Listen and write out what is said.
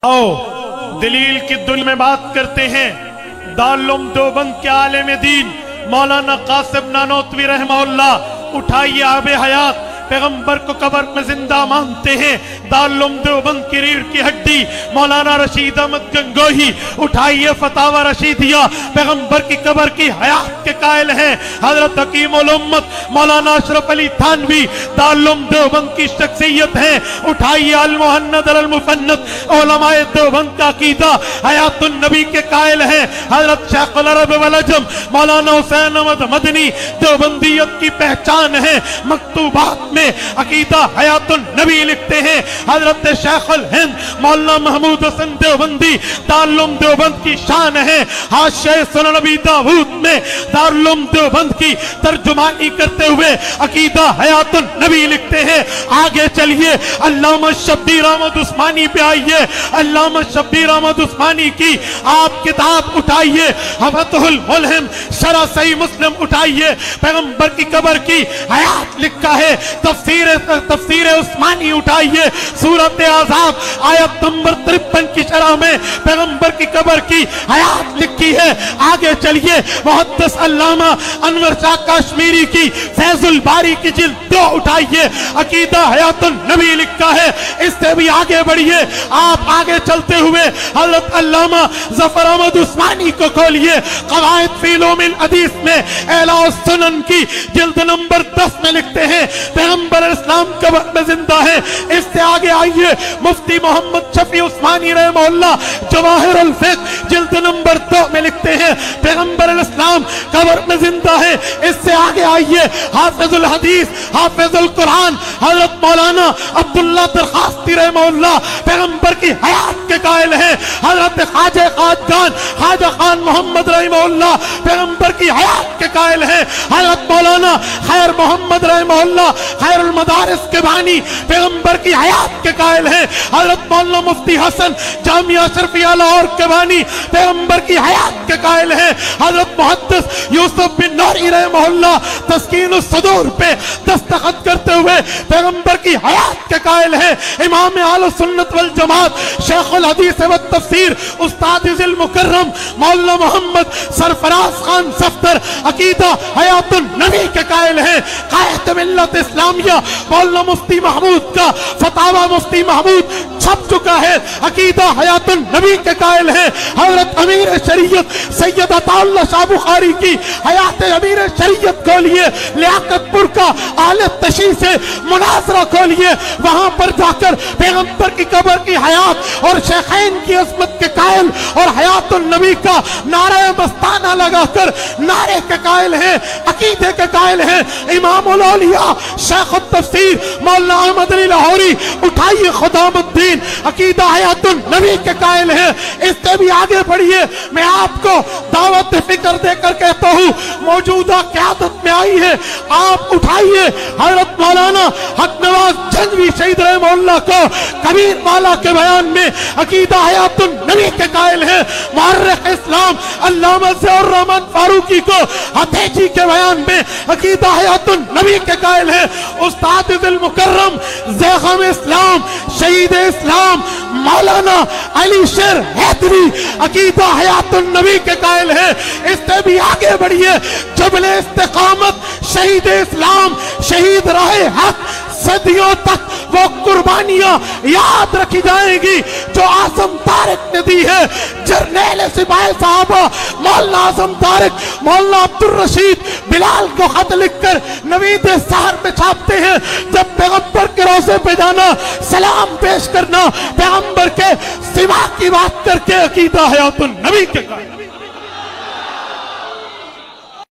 आओ दलील की दुल में बात करते हैं। दारुल देवबंद के आलिम दीन मौलाना कासिम नानोतवी रहमहुल्लाह उठाइए आबे हयात, पैगंबर को कब्र में जिंदा मानते हैं। दारुल देवबंद की रीढ़ की हड्डी मौलाना रशीद अहमद गंगोही उठाइए फतावा रशीदिया, पैगंबर की कब्र की हयात के कायल हैं। हजरत हकीमुल उम्मत मौलाना अशरफ अली थानवी दारुल देवबंद की शख्सियत है। उठाइए अल मुहन्नद अल मुफन्नद उलमाए देवबंद का अकीदा हयातुन नबी के कायल हैं। हजरत शेखुल अरब वल अजम मौलाना हुसैन अहमद मदनी देवबंदियत की पहचान है। मकतूबात में अकीदा हयातुन नबी लिखते हैं। हजरत शेखुल हिंद मौलाना महमूद हसन देवबंदी दारुल देवबंद की शान है। हाशिया सुनन नबी दाऊद में दारुल देवबंद की तर्जुमानी करते हुए अकीदा हयातुन नबी लिखते हैं। आगे चलिए अल्लामा शब्बीर अहमद उस्मानी पे आइए। अल्लामा शब्बीर अहमद उस्मानी की आप किताब उठाइए, हफतुल मुल्हिम शरह सही मुस्लिम उठाइए, पैगंबर की कब्र की हयात लिखा है। तफसीर उस्मानी उठाइए, सूरत आज़ाब आयत नंबर 53 की शरह में पैगंबर की कब्र की हयात लिखी है। आगे चलिए मुहद्दिस अल्लामा अनवर शाह कश्मीरी की फैजुल बारी की जिल्द 2 उठाइए, अकीदा हयातुन नबी लिखा है। इससे भी आगे बढ़िए, आप आगे चलते हुए हजरत अल्लामा जफर अहमद उस्मानी को खोलिए, कवायद फी उलूमिल हदीस में एला सुनन की जिल्द नंबर 10 में लिखते हैं पैगंबर इस्लाम कब्र में जिंदा है। इससे आगे आइए मुफ्ती मोहम्मद शफी उस्मानी रहमहुल्लाह जवाहिरुल फिक्र जिल्द नंबर 2 में लिखते हैं पैगंबर इस्लाम कब्र में जिंदा है। इससे आगे आइए हाफिजुल हदीस हाफिजुल कुरान हजरत मौलाना अब्दुल्ला दरखास्ती रहमहुल्लाह पैगंबर की हयात के कायल है। हजरत ख्वाजा ख्वाजा खान मोहम्मद रहमहुल्लाह पैगंबर की हयात के कायल है। हजरत मौलाना खैर मोहम्मद रहमहुल्लाह खैरुल मदारिस के बानी पैगंबर की हयात के कायल है। हजरत मौलाना मुफ्ती हसन जामिया अशरफिया लाहौर के बानी पैगंबर की हयात के कायल है। हजरत मुहद्दिस यूसुफ बिन नूरी रहमहुल्लाह तस्कीनुस सदूर पे दस्तखत करते हुए पैगंबर की हयात के कायल है। इमाम अहले सुन्नत वल जमात शेखुल हदीस व तफसीर उस्ताद जिल मुकर्रम मौलाना मोहम्मद सरफराज खान सफ्दर अकीदा हयातुन नबी के कायल है। कायद मिल्लत इस्लामिया मौलाना मुफ्ती महमूद का फतावा मुफ्ती महमूद छप चुका है, अकीदा हयातुन नबी के कायल है। हजरत अमीर शरीयत सैयद अताउल्लाह शाह बुखारी की हयात अमीर शरीयत खोलिए, लियाकतपुर का आले तशी से मुनाजरा खोलिए, वहां पर जाकर पैगंबर की कब्र की हयात और शेखैन की अजमत के कायल और हयातुन नबी का नारा मस्ताना लगाकर नारे के कायल है, अकीदे के कायल है। इमामुल औलिया शेख तफसीर मौलाना अहमद अली लाहौरी उठाइए खुदामुद्दीन अकीदा हयातुन नबी के कायल है। इससे भी आगे बढ़िए, मैं आपको दावत फिक्र देकर कहता हूँ मौजूदा क़यादत में आई है, आप उठाइए हजरत मौलाना हक नवाज जंगवी शहीद रहमहुल्लाह को कबीर वाला के बयान में अकीदा हयातुन नबी के कायल है। मुअर्रिख इस्लाम अल्लामा ज़ियाउर रहमान फारूकी को हथेजी के बयान में अकीदा हयातुन नबी के कायल है। उस्ताद दिल मुकर्रम ज़ैग़म इस्लाम शहीद इस्लाम मौलाना अली शेर हैदरी अकीदा हयातुन नबी के कायल है। इससे भी आगे बढ़िए, जबले इस्तिकामत शहीद इस्लाम शहीद रहे हक सदियों तक वो कुर्बानियां याद रखी जाएंगी जो आजम तारिक ने दी है। जर्नैल सिपाही साहबा मौलाना आजम तारिक मौलाना अब्दुल रशीद बिलाल को खत लिखकर नवीद सहर में छापते हैं, जब पैगंबर के रोज़े पे जाना सलाम पेश करना पैगंबर के सिवा की बात करके अकीदा हयातुन नबी के